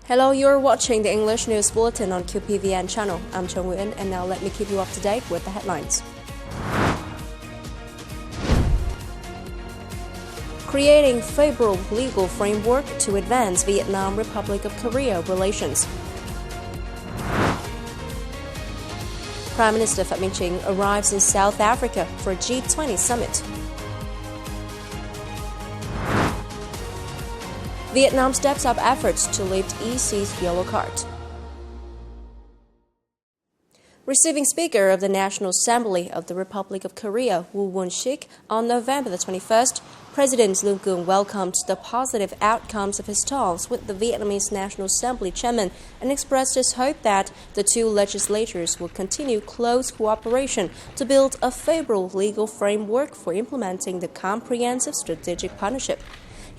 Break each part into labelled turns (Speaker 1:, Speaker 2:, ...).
Speaker 1: Hello, you're watching the English News Bulletin on QPVN channel. I'm Nguyen, and now let me keep you up to date with the headlines. Creating favorable legal framework to advance Vietnam-Republic of Korea relations. Prime Minister MINH arrives in South Africa for G20 summit. Vietnam steps up efforts to lift EC's yellow card. Receiving Speaker of the National Assembly of the Republic of Korea, Woo Won-sik, on November the 21st, President Lee Kuan welcomed the positive outcomes of his talks with the Vietnamese National Assembly chairman and expressed his hope that the two legislatures will continue close cooperation to build a favorable legal framework for implementing the comprehensive strategic partnership.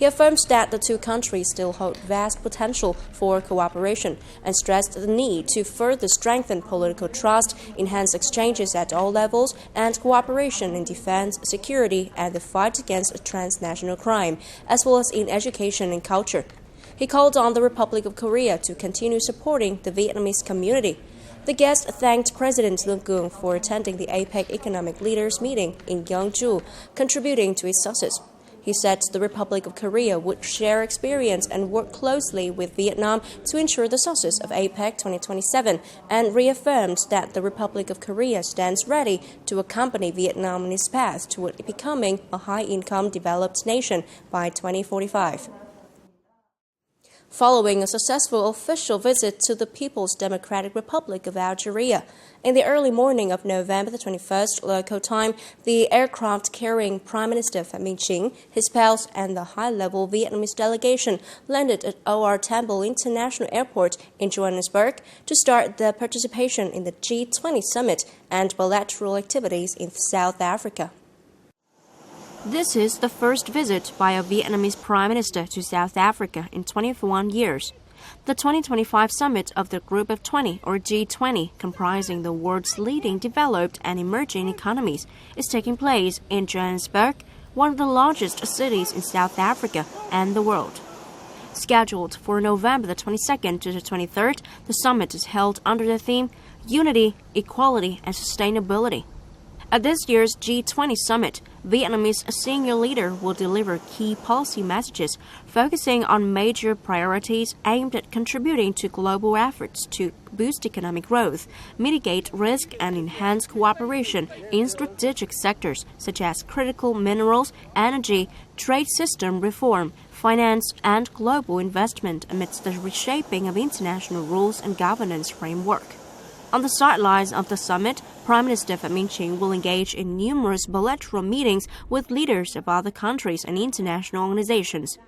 Speaker 1: He affirms that the two countries still hold vast potential for cooperation and stressed the need to further strengthen political trust, enhance exchanges at all levels, and cooperation in defense, security, and the fight against transnational crime, as well as in education and culture. He called on the Republic of Korea to continue supporting the Vietnamese community. The guest thanked President Lee Kuan for attending the APEC Economic Leaders meeting in Gyeongju, contributing to its success. He said the Republic of Korea would share experience and work closely with Vietnam to ensure the success of APEC 2027 and reaffirmed that the Republic of Korea stands ready to accompany Vietnam on its path toward becoming a high-income developed nation by 2045. Following a successful official visit to the People's Democratic Republic of Algeria, in the early morning of November the 21st local time, the aircraft carrying Prime Minister MINH, his pals, and the high-level Vietnamese delegation landed at O.R. Tambo International Airport in Johannesburg to start their participation in the G20 summit and bilateral activities in South Africa. This is the first visit by a Vietnamese Prime Minister to South Africa in 21 years. The 2025 summit of the Group of 20, or G20, comprising the world's leading developed and emerging economies, is taking place in Johannesburg, one of the largest cities in South Africa and the world. Scheduled for November the 22nd to the 23rd, the summit is held under the theme Unity, Equality, and Sustainability. At this year's G20 summit, Vietnamese senior leader will deliver key policy messages focusing on major priorities aimed at contributing to global efforts to boost economic growth, mitigate risk, and enhance cooperation in strategic sectors such as critical minerals, energy, trade system reform, finance, and global investment amidst the reshaping of international rules and governance framework. On the sidelines of the summit, Prime Minister MINH will engage in numerous bilateral meetings with leaders of other countries and international organizations.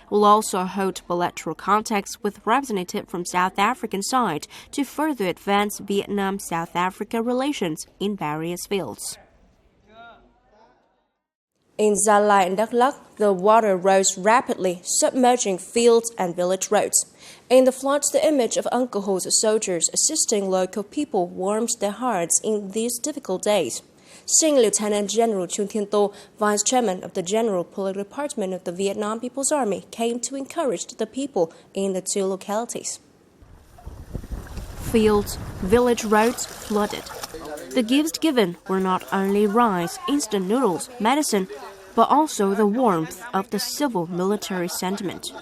Speaker 1: Will also hold bilateral contacts with representatives from South African side to further advance Vietnam-South Africa relations in various fields. In Gia Lai and Đắk Lắk, the water rose rapidly, submerging fields and village roads. In the floods, the image of Uncle Ho's soldiers assisting local people warmed their hearts in these difficult days. CHINH Lieutenant General Chun Thiên To, Vice Chairman of the General Political Department of the Vietnam People's Army, came to encourage the people in the two localities. Fields, village roads flooded. The gifts given were not only rice, instant noodles, medicine, but also the warmth of the civil-military sentiment.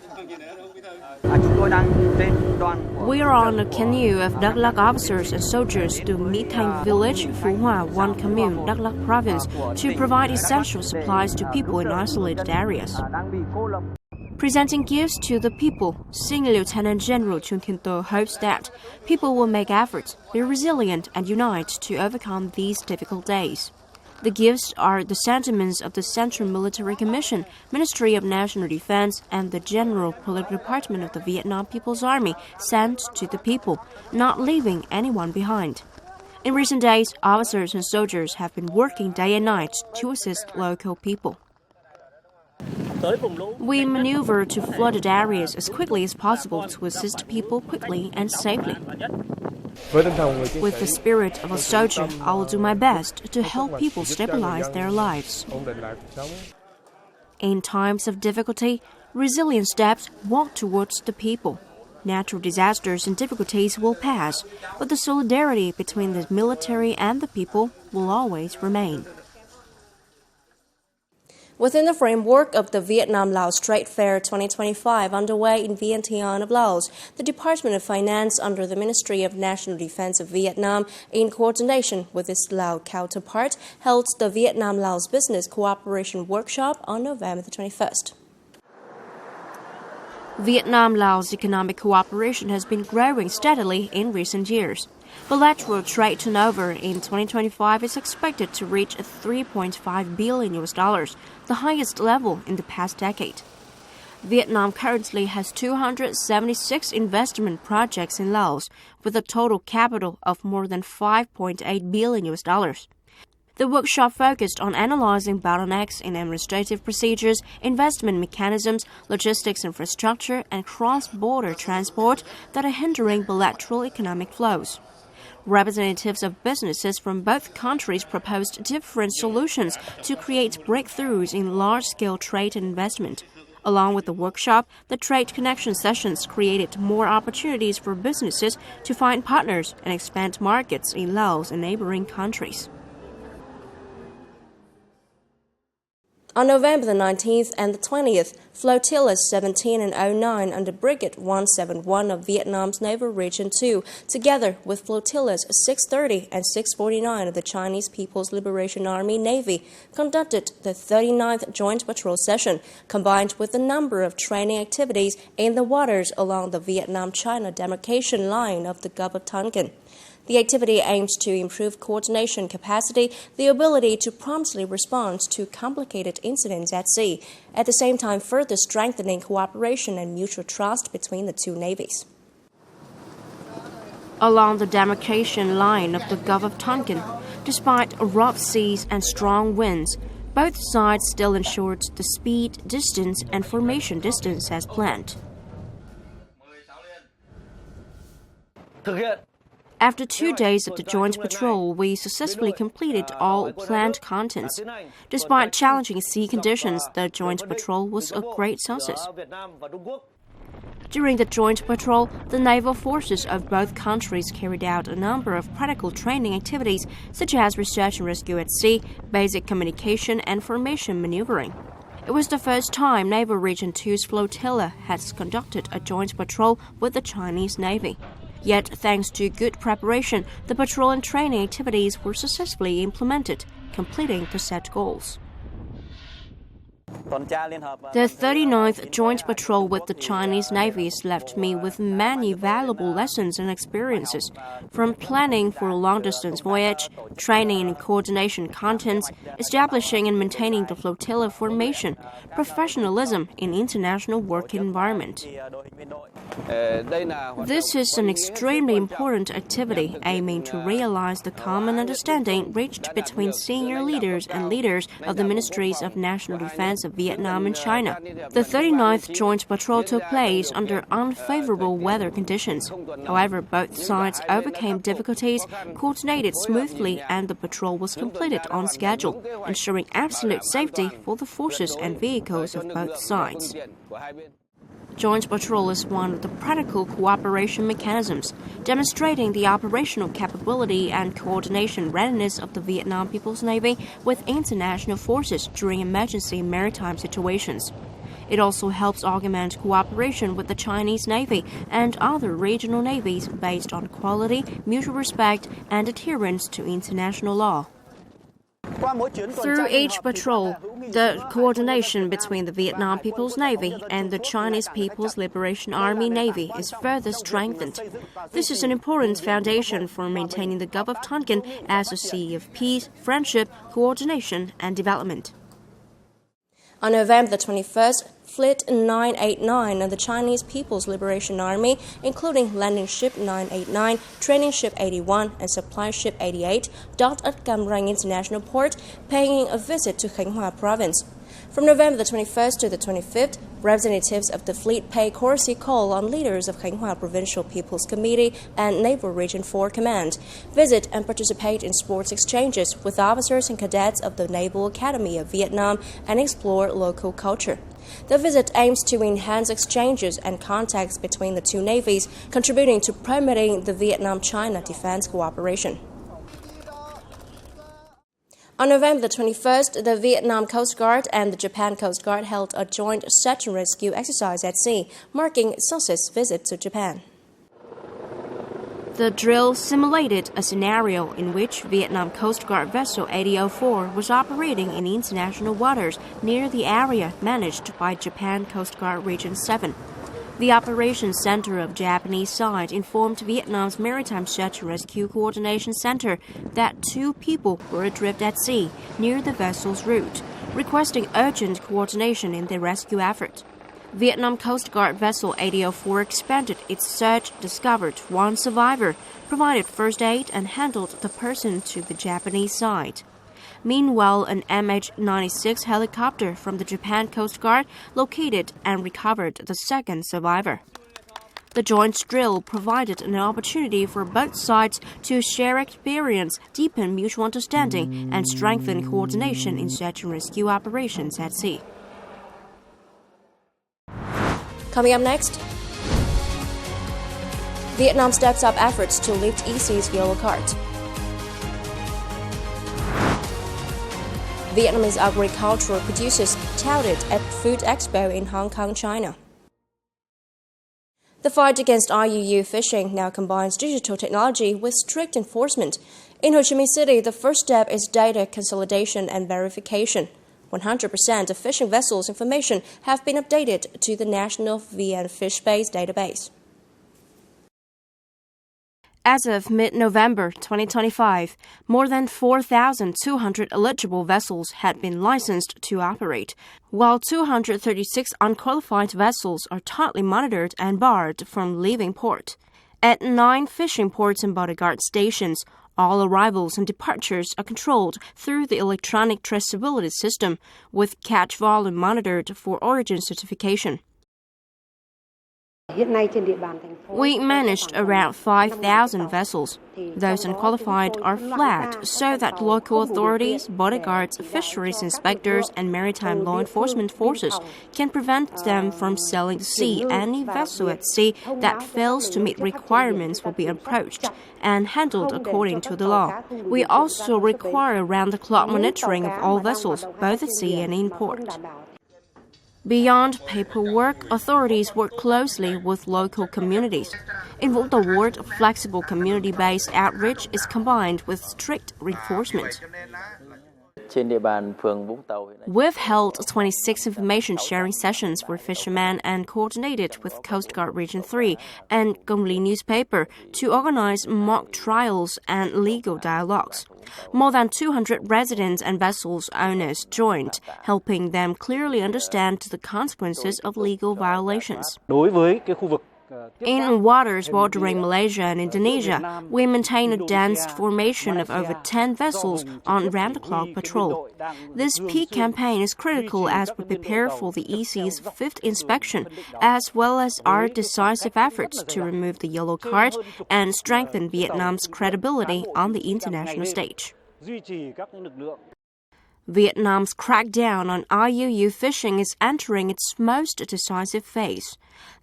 Speaker 1: We are on a canoe of Đắk Lắk officers and soldiers to My Thanh village, Phú Hòa, one commune, Đắk Lắk province, to provide essential supplies to people in isolated areas. Presenting gifts to the people, Senior Lieutenant General Chun Thiên To hopes that people will make efforts, be resilient, and unite to overcome these difficult days. The gifts are the sentiments of the Central Military Commission, Ministry of National Defense, and the General Political Department of the Vietnam People's Army sent to the people, not leaving anyone behind. In recent days, officers and soldiers have been working day and night to assist local people. We maneuver to flooded areas as quickly as possible to assist people quickly and safely. With the spirit of a soldier, I will do my best to help people stabilize their lives. In times of difficulty, resilient steps walk towards the people.
Speaker 2: Natural disasters and difficulties will pass, but the solidarity between the military and the people will always remain.
Speaker 1: Within the framework of the Vietnam-Laos Trade Fair 2025 underway in Vientiane of Laos, the Department of Finance under the Ministry of National Defense of Vietnam, in coordination with its Lao counterpart, held the Vietnam-Laos Business Cooperation Workshop on November the 21st.
Speaker 2: Vietnam-Laos economic cooperation has been growing steadily in recent years. Bilateral trade turnover in 2025 is expected to reach $3.5 billion, the highest level in the past decade. Vietnam currently has 276 investment projects in Laos, with a total capital of more than $5.8 billion. The workshop focused on analyzing bottlenecks in administrative procedures, investment mechanisms, logistics infrastructure, and cross-border transport that are hindering bilateral economic flows. Representatives of businesses from both countries proposed different solutions to create breakthroughs in large-scale trade and investment. Along with the workshop, the trade connection sessions created more opportunities for businesses to find partners and expand markets in Laos and neighboring countries.
Speaker 1: On November the 19th and the 20th, Flotillas 17 and 09 under Brigade 171 of Vietnam's Naval Region 2, together with Flotillas 630 and 649 of the Chinese People's Liberation Army Navy, conducted the 39th Joint Patrol Session, combined with a number of training activities in the waters along the Vietnam-China demarcation line of the Gulf of Tonkin. The activity aims to improve coordination capacity, the ability to promptly respond to complicated incidents at sea, at the same time further strengthening cooperation and mutual trust between the two navies.
Speaker 2: Along the demarcation line of the Gulf of Tonkin, despite rough seas and strong winds, both sides still ensured the speed, distance, and formation distance as planned. After 2 days of the joint patrol, we successfully completed all planned contents. Despite challenging sea conditions, the joint patrol was a great success. During the joint patrol, the naval forces of both countries carried out a number of practical training activities, such as research and rescue at sea, basic communication, and formation maneuvering. It was the first time Naval Region 2's flotilla has conducted a joint patrol with the Chinese Navy. Yet, thanks to good preparation, the patrol and training activities were successfully implemented, completing the set goals. The 39th Joint Patrol with the Chinese Navy left me with many valuable lessons and experiences, from planning for a long-distance voyage, training and coordination contents, establishing and maintaining the flotilla formation, professionalism in international work environment. This is an extremely important activity aiming to realize the common understanding reached between senior leaders and leaders of the Ministries of National Defense of Vietnam and China. The 39th Joint Patrol took place under unfavorable weather conditions. However, both sides overcame difficulties, coordinated smoothly, and the patrol was completed on schedule, ensuring absolute safety for the forces and vehicles of both sides. Joint patrol is one of the practical cooperation mechanisms, demonstrating the operational capability and coordination readiness of the Vietnam People's Navy with international forces during emergency maritime situations. It also helps augment cooperation with the Chinese Navy and other regional navies based on quality, mutual respect, and adherence to international law. Through each patrol, the coordination between the Vietnam People's Navy and the Chinese People's Liberation Army Navy is further strengthened. This is an important foundation for maintaining the Gulf of Tonkin as a sea of peace, friendship, coordination, and development.
Speaker 1: On November the 21st, Fleet 989 of the Chinese People's Liberation Army, including landing ship 989, training ship 81, and supply ship 88, docked at Cam Ranh International Port, paying a visit to Khánh Hòa Province. From November the 21st to the 25th, representatives of the fleet pay courtesy call on leaders of Khánh Hòa Provincial People's Committee and Naval Region 4 Command, visit and participate in sports exchanges with officers and cadets of the Naval Academy of Vietnam, and explore local culture. The visit aims to enhance exchanges and contacts between the two navies, contributing to promoting the Vietnam-China defense cooperation. On November 21st, the Vietnam Coast Guard and the Japan Coast Guard held a joint search and rescue exercise at sea, marking Susse's visit to Japan.
Speaker 2: The drill simulated a scenario in which Vietnam Coast Guard vessel 8004 was operating in international waters near the area managed by Japan Coast Guard Region 7. The Operations Center of Japanese side informed Vietnam's Maritime Search and Rescue Coordination Center that 2 people were adrift at sea near the vessel's route, requesting urgent coordination in their rescue effort. Vietnam Coast Guard vessel 8004 expanded its search, discovered 1 survivor, provided first aid, and handled the person to the Japanese side. Meanwhile, an MH-96 helicopter from the Japan Coast Guard located and recovered the second survivor. The joint drill provided an opportunity for both sides to share experience, deepen mutual understanding, and strengthen coordination in search and rescue operations at sea.
Speaker 1: Coming up next, Vietnam steps up efforts to lift EC's yellow card. Vietnamese agricultural producers touted at Food Expo in Hong Kong, China. The fight against IUU fishing now combines digital technology with strict enforcement. In Ho Chi Minh City, the first step is data consolidation and verification. 100% of fishing vessels' information have been updated to the National VN Fish-based database.
Speaker 2: As of mid-November 2025, more than 4,200 eligible vessels had been licensed to operate, while 236 unqualified vessels are tightly monitored and barred from leaving port. At 9 fishing ports and bodyguard stations, all arrivals and departures are controlled through the electronic traceability system, with catch volume monitored for origin certification. We managed around 5,000 vessels. Those unqualified are flagged so that local authorities, bodyguards, fisheries inspectors, and maritime law enforcement forces can prevent them from selling to sea. Any vessel at sea that fails to meet requirements will be approached and handled according to the law. We also require round-the-clock monitoring of all vessels, both at sea and in port. Beyond paperwork, authorities work closely with local communities. In Vũng Tàu Ward, flexible community-based outreach is combined with strict enforcement. We've held 26 information sharing sessions for fishermen and coordinated with Coast Guard Region 3 and Công lý newspaper to organize mock trials and legal dialogues. More than 200 residents and vessels owners joined, helping them clearly understand the consequences of legal violations. In waters bordering Malaysia and Indonesia, we maintain a dense formation of over 10 vessels on round-the-clock patrol. This peak campaign is critical as we prepare for the EC's 5th inspection, as well as our decisive efforts to remove the yellow card and strengthen Vietnam's credibility on the international stage. Vietnam's crackdown on IUU fishing is entering its most decisive phase.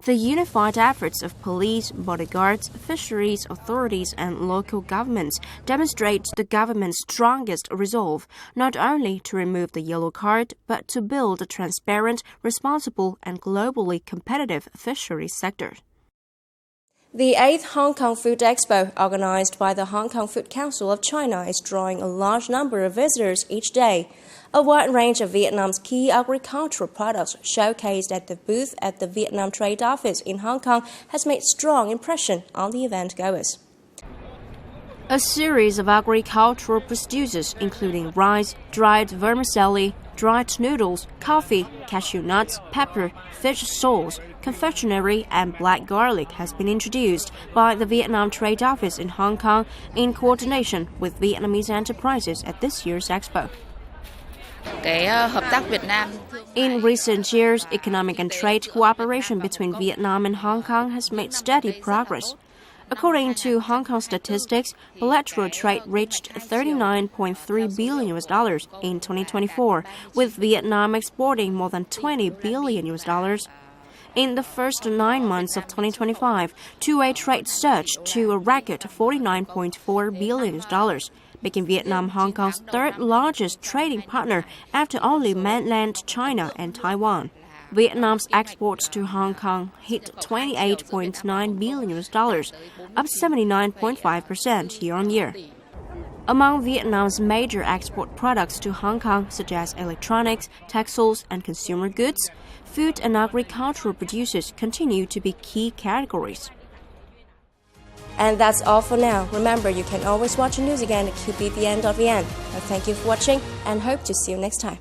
Speaker 2: The unified efforts of police, bodyguards, fisheries authorities, and local governments demonstrate the government's strongest resolve not only to remove the yellow card, but to build a transparent, responsible, and globally competitive fisheries sector.
Speaker 1: The 8th Hong Kong Food Expo, organized by the Hong Kong Food Council of China, is drawing a large number of visitors each day. A wide range of Vietnam's key agricultural products showcased at the booth at the Vietnam Trade Office in Hong Kong has made strong impression on the event goers.
Speaker 2: A series of agricultural producers, including rice, dried vermicelli, dried noodles, coffee, cashew nuts, pepper, fish sauce, confectionery, and black garlic has been introduced by the Vietnam Trade Office in Hong Kong in coordination with Vietnamese enterprises at this year's expo. In recent years, economic and trade cooperation between Vietnam and Hong Kong has made steady progress. According to Hong Kong statistics, bilateral trade reached $39.3 billion in 2024, with Vietnam exporting more than $20 billion. In the first 9 months of 2025, two-way trade surged to a record $49.4 billion, making Vietnam Hong Kong's third largest trading partner after only mainland China and Taiwan. Vietnam's exports to Hong Kong hit $28.9 billion, up 79.5% year-on-year. Among Vietnam's major export products to Hong Kong, such as electronics, textiles, and consumer goods, food and agricultural producers continue to be key categories.
Speaker 1: And that's all for now. Remember, you can always watch the news again at qpvn.vn. Thank you for watching and hope to see you next time.